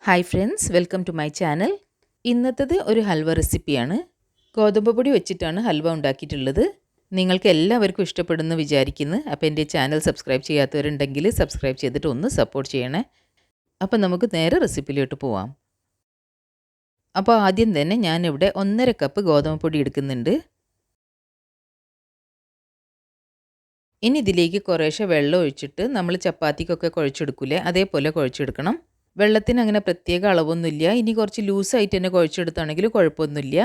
Hi friends, welcome to my channel. ഇന്നത്തേത് ഒരു ഹൽവ റെസിപ്പിയാണ്. ഗോതമ്പ് പൊടി വെച്ചിട്ടാണ് ഹൽവ ഉണ്ടാക്കിയിട്ടുള്ളത്. നിങ്ങൾക്ക് എല്ലാവർക്കും ഇഷ്ടപ്പെടുമെന്ന് വിചാരിക്കുന്നു. അപ്പോൾ എൻ്റെ ചാനൽ സബ്സ്ക്രൈബ് ചെയ്യാത്തവരുണ്ടെങ്കിൽ സബ്സ്ക്രൈബ് ചെയ്തിട്ട് ഒന്ന് സപ്പോർട്ട് ചെയ്യണേ. അപ്പോൾ നമുക്ക് നേരെ റെസിപ്പിയിലോട്ട് പോവാം. അപ്പോൾ ആദ്യം തന്നെ ഞാനിവിടെ 1.5 കപ്പ് ഗോതമ്പ് പൊടി എടുക്കുന്നുണ്ട്. ഇനി ഇതിലേക്ക് കുറേശ്ശെ വെള്ളം ഒഴിച്ചിട്ട് നമ്മൾ ചപ്പാത്തിക്കൊക്കെ കുഴച്ചെടുക്കൂലേ, അതേപോലെ കുഴച്ചെടുക്കണം. വെള്ളത്തിന് അങ്ങനെ പ്രത്യേക അളവൊന്നുമില്ല. ഇനി കുറച്ച് ലൂസായിട്ട് തന്നെ കുഴച്ചെടുത്താണെങ്കിൽ കുഴപ്പമൊന്നുമില്ല.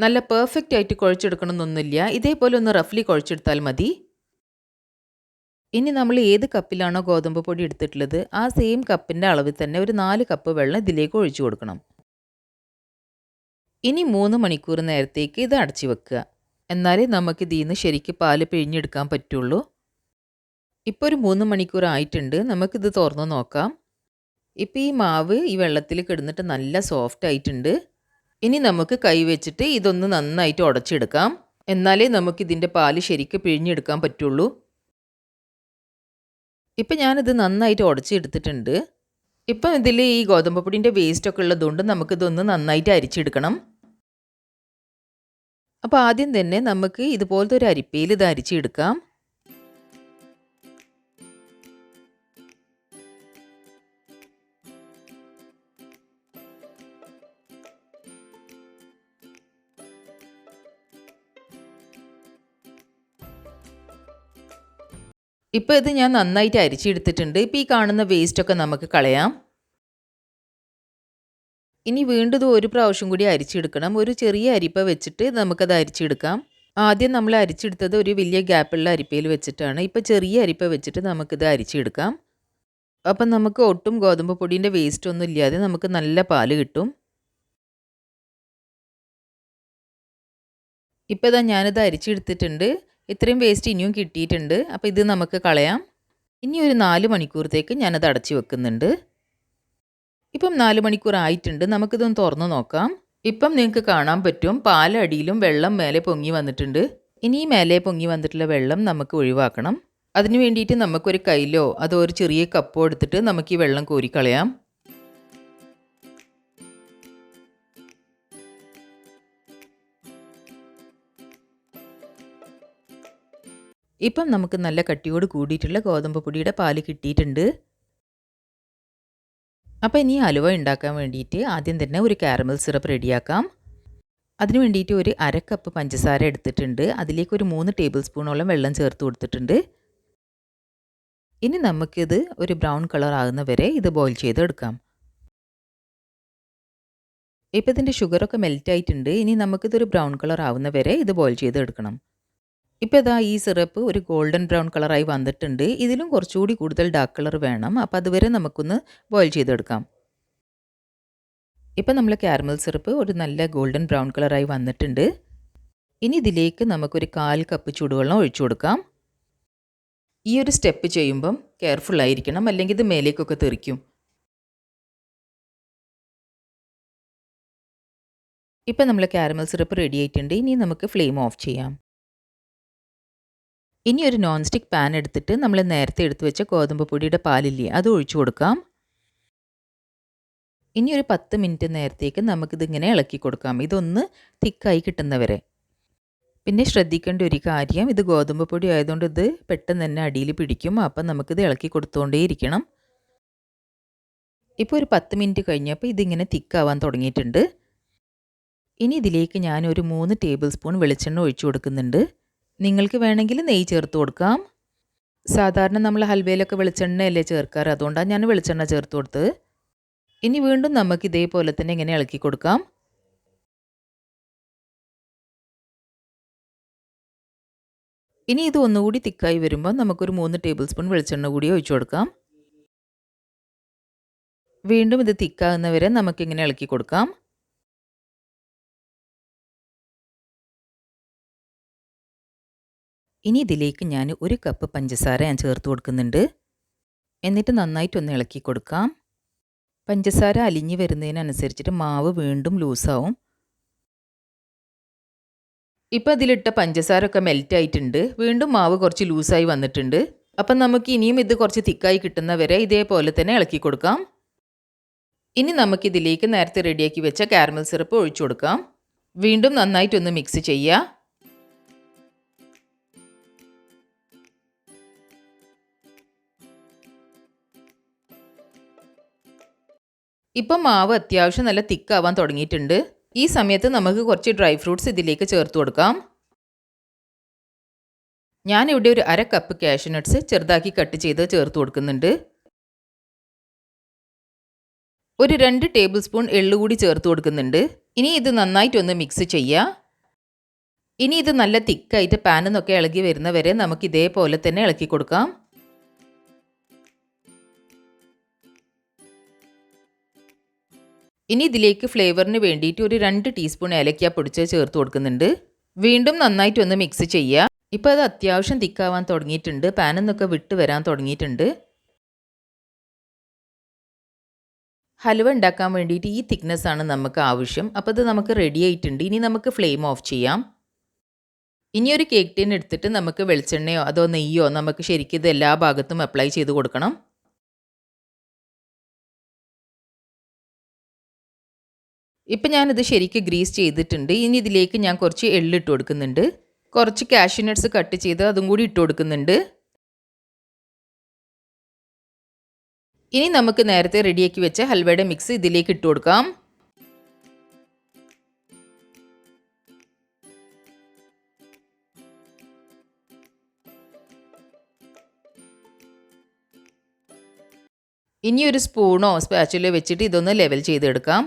നല്ല പെർഫെക്റ്റ് ആയിട്ട് കുഴച്ചെടുക്കണമെന്നൊന്നുമില്ല. ഇതേപോലെ ഒന്ന് റഫ്ലി കുഴച്ചെടുത്താൽ മതി. ഇനി നമ്മൾ ഏത് കപ്പിലാണോ ഗോതമ്പ് പൊടി എടുത്തിട്ടുള്ളത് ആ സെയിം കപ്പിൻ്റെ അളവിൽ തന്നെ ഒരു 4 കപ്പ് വെള്ളം ഇതിലേക്ക് ഒഴിച്ചു കൊടുക്കണം. ഇനി 3 മണിക്കൂർ നേരത്തേക്ക് ഇത് അടച്ചു വെക്കുക. എന്നാലേ നമുക്ക് ഇതിൽ നിന്ന് ശരിക്കും പാല് പിഴിഞ്ഞെടുക്കാൻ പറ്റുള്ളൂ. ഇപ്പോൾ ഒരു 3 മണിക്കൂർ ആയിട്ടുണ്ട്. നമുക്കിത് തുറന്ന് നോക്കാം. ഇപ്പോൾ ഈ മാവ് ഈ വെള്ളത്തിൽ കിടന്നിട്ട് നല്ല സോഫ്റ്റ് ആയിട്ടുണ്ട്. ഇനി നമുക്ക് കൈ വെച്ചിട്ട് ഇതൊന്ന് നന്നായിട്ട് ഉടച്ചെടുക്കാം. എന്നാലേ നമുക്കിതിൻ്റെ പാല് ശരിക്കും പിഴിഞ്ഞെടുക്കാൻ പറ്റുള്ളൂ. ഇപ്പം ഞാനിത് നന്നായിട്ട് ഉടച്ചെടുത്തിട്ടുണ്ട്. ഇപ്പം ഇതിൽ ഈ ഗോതമ്പ് പൊടിൻ്റെ വേസ്റ്റൊക്കെ ഉള്ളതുകൊണ്ട് നമുക്കിതൊന്ന് നന്നായിട്ട് അരിച്ചെടുക്കണം. അപ്പോൾ ആദ്യം തന്നെ നമുക്ക് ഇതുപോലത്തെ ഒരു അരിപ്പയിൽ ഇത് അരിച്ചെടുക്കാം. ഇപ്പോൾ ഇത് ഞാൻ നന്നായിട്ട് അരിച്ചെടുത്തിട്ടുണ്ട്. ഇപ്പോൾ ഈ കാണുന്ന വേസ്റ്റൊക്കെ നമുക്ക് കളയാം. ഇനി വീണ്ടും ഇത് ഒരു പ്രാവശ്യം കൂടി അരിച്ചെടുക്കണം. ഒരു ചെറിയ അരിപ്പ വെച്ചിട്ട് നമുക്കത് അരിച്ചെടുക്കാം. ആദ്യം നമ്മൾ അരിച്ചെടുത്തത് ഒരു വലിയ ഗ്യാപ്പുള്ള അരിപ്പയിൽ വെച്ചിട്ടാണ്. ഇപ്പോൾ ചെറിയ അരിപ്പ വെച്ചിട്ട് നമുക്കിത് അരിച്ചെടുക്കാം. അപ്പം നമുക്ക് ഒട്ടും ഗോതമ്പ് പൊടിൻ്റെ വേസ്റ്റ് ഒന്നും ഇല്ലാതെ നമുക്ക് നല്ല പാല് കിട്ടും. ഇപ്പോൾ ഇതാ ഞാനിത് അരിച്ചെടുത്തിട്ടുണ്ട്. ഇത്രയും വേസ്റ്റ് ഇനിയും കിട്ടിയിട്ടുണ്ട്. അപ്പോൾ ഇത് നമുക്ക് കളയാം. ഇനി ഒരു 4 മണിക്കൂറത്തേക്ക് ഞാനത് അടച്ചു വെക്കുന്നുണ്ട്. ഇപ്പം 4 മണിക്കൂർ ആയിട്ടുണ്ട്. നമുക്കിതൊന്ന് തുറന്ന് നോക്കാം. ഇപ്പം നിങ്ങൾക്ക് കാണാൻ പറ്റും പാലടിയിലും വെള്ളം മേലെ പൊങ്ങി വന്നിട്ടുണ്ട്. ഇനി ഈ മേലെ പൊങ്ങി വന്നിട്ടുള്ള വെള്ളം നമുക്ക് ഒഴിവാക്കണം. അതിന് വേണ്ടിയിട്ട് നമുക്കൊരു കയ്യിലോ അതോ ഒരു ചെറിയ കപ്പോ എടുത്തിട്ട് നമുക്ക് ഈ വെള്ളം കോരിക്കളയാം. ഇപ്പം നമുക്ക് നല്ല കട്ടിയോട് കൂടിയിട്ടുള്ള ഗോതമ്പ് പൊടിയുടെ പാല് കിട്ടിയിട്ടുണ്ട്. അപ്പോൾ ഇനി ഹലുവ ഉണ്ടാക്കാൻ വേണ്ടിയിട്ട് ആദ്യം തന്നെ ഒരു കാരമൽ സിറപ്പ് റെഡിയാക്കാം. അതിന് വേണ്ടിയിട്ട് ഒരു 1/2 കപ്പ് പഞ്ചസാര എടുത്തിട്ടുണ്ട്. അതിലേക്ക് ഒരു 3 ടേബിൾ സ്പൂണോളം വെള്ളം ചേർത്ത് കൊടുത്തിട്ടുണ്ട്. ഇനി നമുക്കിത് ഒരു ബ്രൗൺ കളർ ആകുന്ന വരെ ഇത് ബോയിൽ ചെയ്തെടുക്കാം. ഇപ്പോൾ ഇതിൻ്റെ ഷുഗറൊക്കെ മെൽറ്റ് ആയിട്ടുണ്ട്. ഇനി നമുക്കിതൊരു ബ്രൗൺ കളർ ആവുന്ന വരെ ഇത് ബോയിൽ ചെയ്തെടുക്കണം. ഇപ്പോൾ ഇതാ ഈ സിറപ്പ് ഒരു ഗോൾഡൻ ബ്രൗൺ കളറായി വന്നിട്ടുണ്ട്. ഇതിലും കുറച്ചുകൂടി കൂടുതൽ ഡാർക്ക് കളർ വേണം. അപ്പോൾ അതുവരെ നമുക്കൊന്ന് ബോയിൽ ചെയ്തെടുക്കാം. ഇപ്പോൾ നമ്മൾ കാരമൽ സിറപ്പ് ഒരു നല്ല ഗോൾഡൻ ബ്രൗൺ കളറായി വന്നിട്ടുണ്ട്. ഇനി ഇതിലേക്ക് നമുക്കൊരു 1/4 കപ്പ് ചൂടുവെള്ളം ഒഴിച്ചു കൊടുക്കാം. ഈ ഒരു സ്റ്റെപ്പ് ചെയ്യുമ്പം കെയർഫുൾ ആയിരിക്കണം, അല്ലെങ്കിൽ ഇത് മേലേക്കൊക്കെ തെറിക്കും. ഇപ്പോൾ നമ്മൾ കാരമൽ സിറപ്പ് റെഡി ആയിട്ടുണ്ട്. ഇനി നമുക്ക് ഫ്ലെയിം ഓഫ് ചെയ്യാം. ഇനി ഒരു നോൺ സ്റ്റിക്ക് പാൻ എടുത്തിട്ട് നമ്മൾ നേരത്തെ എടുത്തു വെച്ച ഗോതമ്പ് പൊടിയുടെ പാലില്ലേ അത് ഒഴിച്ചു കൊടുക്കാം. ഇനി ഒരു 10 മിനിറ്റ് നേരത്തേക്ക് നമുക്കിതിങ്ങനെ ഇളക്കി കൊടുക്കാം, ഇതൊന്ന് തിക്കായി കിട്ടുന്നവരെ. പിന്നെ ശ്രദ്ധിക്കേണ്ട ഒരു കാര്യം, ഇത് ഗോതമ്പ് പൊടി ആയതുകൊണ്ട് ഇത് പെട്ടെന്ന് തന്നെ അടിയിൽ പിടിക്കും. അപ്പം നമുക്കിത് ഇളക്കി കൊടുത്തുകൊണ്ടേയിരിക്കണം. ഇപ്പോൾ ഒരു 10 മിനിറ്റ് കഴിഞ്ഞപ്പോൾ ഇതിങ്ങനെ തിക്കാവാൻ തുടങ്ങിയിട്ടുണ്ട്. ഇനി ഇതിലേക്ക് ഞാൻ ഒരു 3 ടേബിൾ സ്പൂൺ വെളിച്ചെണ്ണ ഒഴിച്ചു കൊടുക്കുന്നുണ്ട്. നിങ്ങൾക്ക് വേണമെങ്കിൽ നെയ്യ് ചേർത്ത് കൊടുക്കാം. സാധാരണ നമ്മൾ ഹൽവയിലൊക്കെ വെളിച്ചെണ്ണയല്ലേ ചേർക്കാറ്, അതുകൊണ്ടാണ് ഞാൻ വെളിച്ചെണ്ണ ചേർത്ത് കൊടുത്തത്. ഇനി വീണ്ടും നമുക്ക് ഇതേപോലെ തന്നെ ഇങ്ങനെ ഇളക്കി കൊടുക്കാം. ഇനി ഇത് ഒന്നുകൂടി തിക്കായി വരുമ്പോൾ നമുക്കൊരു 3 ടേബിൾ സ്പൂൺ വെളിച്ചെണ്ണ കൂടി ഒഴിച്ചു കൊടുക്കാം. വീണ്ടും ഇത് തിക്കാകുന്നവരെ നമുക്കിങ്ങനെ ഇളക്കി കൊടുക്കാം. ഇനി ഇതിലേക്ക് ഞാൻ 1 കപ്പ് പഞ്ചസാര ചേർത്ത് കൊടുക്കുന്നുണ്ട്. എന്നിട്ട് നന്നായിട്ടൊന്ന് ഇളക്കി കൊടുക്കാം. പഞ്ചസാര അലിഞ്ഞ് വരുന്നതിനനുസരിച്ചിട്ട് മാവ് വീണ്ടും ലൂസാവും. ഇപ്പോൾ ഇതിലിട്ട പഞ്ചസാരൊക്കെ മെൽറ്റ് ആയിട്ടുണ്ട്. വീണ്ടും മാവ് കുറച്ച് ലൂസായി വന്നിട്ടുണ്ട്. അപ്പം നമുക്ക് ഇനിയും ഇത് കുറച്ച് തിക്കായി കിട്ടുന്നവരെ ഇതേപോലെ തന്നെ ഇളക്കി കൊടുക്കാം. ഇനി നമുക്കിതിലേക്ക് നേരത്തെ റെഡിയാക്കി വെച്ച കാരമൽ സിറപ്പ് ഒഴിച്ചു കൊടുക്കാം. വീണ്ടും നന്നായിട്ടൊന്ന് മിക്സ് ചെയ്യുക. ഇപ്പം മാവ് അത്യാവശ്യം നല്ല തിക്കാവാൻ തുടങ്ങിയിട്ടുണ്ട്. ഈ സമയത്ത് നമുക്ക് കുറച്ച് ഡ്രൈ ഫ്രൂട്ട്സ് ഇതിലേക്ക് ചേർത്ത് കൊടുക്കാം. ഞാനിവിടെ ഒരു 1/2 കപ്പ് കാഷ്യൂ നട്ട്സ് ചെറുതാക്കി കട്ട് ചെയ്ത് ചേർത്ത് കൊടുക്കുന്നുണ്ട്. ഒരു 2 ടേബിൾ സ്പൂൺ എള്ള് കൂടി ചേർത്ത് കൊടുക്കുന്നുണ്ട്. ഇനി ഇത് നന്നായിട്ടൊന്ന് മിക്സ് ചെയ്യുക. ഇനി ഇത് നല്ല തിക്കായിട്ട് പാനിൽ നിന്നൊക്കെ ഇളകി വരുന്നവരെ നമുക്ക് ഇതേപോലെ തന്നെ ഇളക്കി കൊടുക്കാം. ഇനി ഇതിലേക്ക് ഫ്ലേവറിന് വേണ്ടിയിട്ട് ഒരു 2 ടീസ്പൂൺ ഏലക്ക പൊടിച്ച് ചേർത്ത് കൊടുക്കുന്നുണ്ട്. വീണ്ടും നന്നായിട്ടൊന്ന് മിക്സ് ചെയ്യുക. ഇപ്പോൾ അത് അത്യാവശ്യം തിക്കാവാൻ തുടങ്ങിയിട്ടുണ്ട്. പാനിൽ നിന്നൊക്കെ വിട്ട് വരാൻ തുടങ്ങിയിട്ടുണ്ട്. ഹലുവ ഉണ്ടാക്കാൻ വേണ്ടിയിട്ട് ഈ തിക്നെസ് ആണ് നമുക്ക് ആവശ്യം. അപ്പോൾ ഇത് നമുക്ക് റെഡി ആയിട്ടുണ്ട്. ഇനി നമുക്ക് ഫ്ലെയിം ഓഫ് ചെയ്യാം. ഇനി ഒരു കേക്ക് ടീൻ എടുത്തിട്ട് നമുക്ക് വെളിച്ചെണ്ണയോ അതോ നെയ്യോ നമുക്ക് ശരിക്കും ഇത് എല്ലാ ഭാഗത്തും അപ്ലൈ ചെയ്ത് കൊടുക്കണം. ഇപ്പം ഞാനിത് ശരിക്കും ഗ്രീസ് ചെയ്തിട്ടുണ്ട്. ഇനി ഇതിലേക്ക് ഞാൻ കുറച്ച് എള്ളിട്ട് കൊടുക്കുന്നുണ്ട്. കുറച്ച് കാഷ്യൂ നട്ട്സ് കട്ട് ചെയ്ത് അതും കൂടി ഇട്ട് കൊടുക്കുന്നുണ്ട്. ഇനി നമുക്ക് നേരത്തെ റെഡിയാക്കി വെച്ച ഹൽവയുടെ മിക്സ് ഇതിലേക്ക് ഇട്ട് കൊടുക്കാം. ഇനി ഒരു സ്പൂണോ സ്പാച്ചുലോ വെച്ചിട്ട് ഇതൊന്ന് ലെവൽ ചെയ്തെടുക്കാം.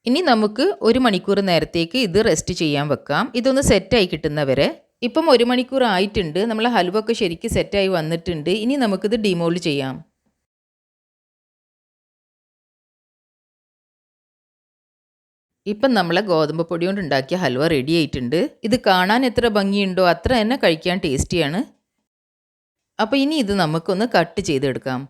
ഇനി നമുക്ക് 1 മണിക്കൂർ നേരത്തേക്ക് ഇത് റെസ്റ്റ് ചെയ്യാൻ വെക്കാം. ഇതൊന്ന് സെറ്റായി കിട്ടുന്നവരെ. ഇപ്പം 1 മണിക്കൂർ ആയിട്ടുണ്ട്. നമ്മളെ ഹൽവ ഒക്കെ ശരിക്കും സെറ്റായി വന്നിട്ടുണ്ട്. ഇനി നമുക്കിത് ഡിമോൾഡ് ചെയ്യാം. ഇപ്പം നമ്മളെ ഗോതമ്പ് പൊടി കൊണ്ട് ഉണ്ടാക്കിയ ഹൽവ റെഡി ആയിട്ടുണ്ട്. ഇത് കാണാൻ എത്ര ഭംഗിയുണ്ടോ അത്ര തന്നെ കഴിക്കാൻ ടേസ്റ്റിയാണ്. അപ്പോൾ ഇനി ഇത് നമുക്കൊന്ന് കട്ട് ചെയ്തെടുക്കാം.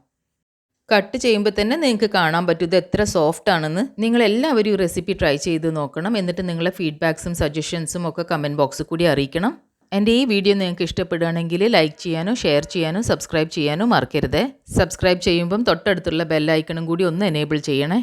കട്ട് ചെയ്യുമ്പോൾ തന്നെ നിങ്ങൾക്ക് കാണാൻ പറ്റും ഇത് എത്ര സോഫ്റ്റ് ആണെന്ന്. നിങ്ങളെല്ലാവരും ഈ റെസിപ്പി ട്രൈ ചെയ്ത് നോക്കണം. എന്നിട്ട് നിങ്ങളെ ഫീഡ്ബാക്സും സജഷൻസും ഒക്കെ കമൻറ്റ് ബോക്സിൽ കൂടി അറിയിക്കണം. എൻ്റെ ഈ വീഡിയോ നിങ്ങൾക്ക് ഇഷ്ടപ്പെടുകയാണെങ്കിൽ ലൈക്ക് ചെയ്യാനോ ഷെയർ ചെയ്യാനോ സബ്സ്ക്രൈബ് ചെയ്യാനോ മറക്കരുത്. സബ്സ്ക്രൈബ് ചെയ്യുമ്പം തൊട്ടടുത്തുള്ള ബെൽ ഐക്കണും കൂടി ഒന്ന് എനേബിൾ ചെയ്യണേ.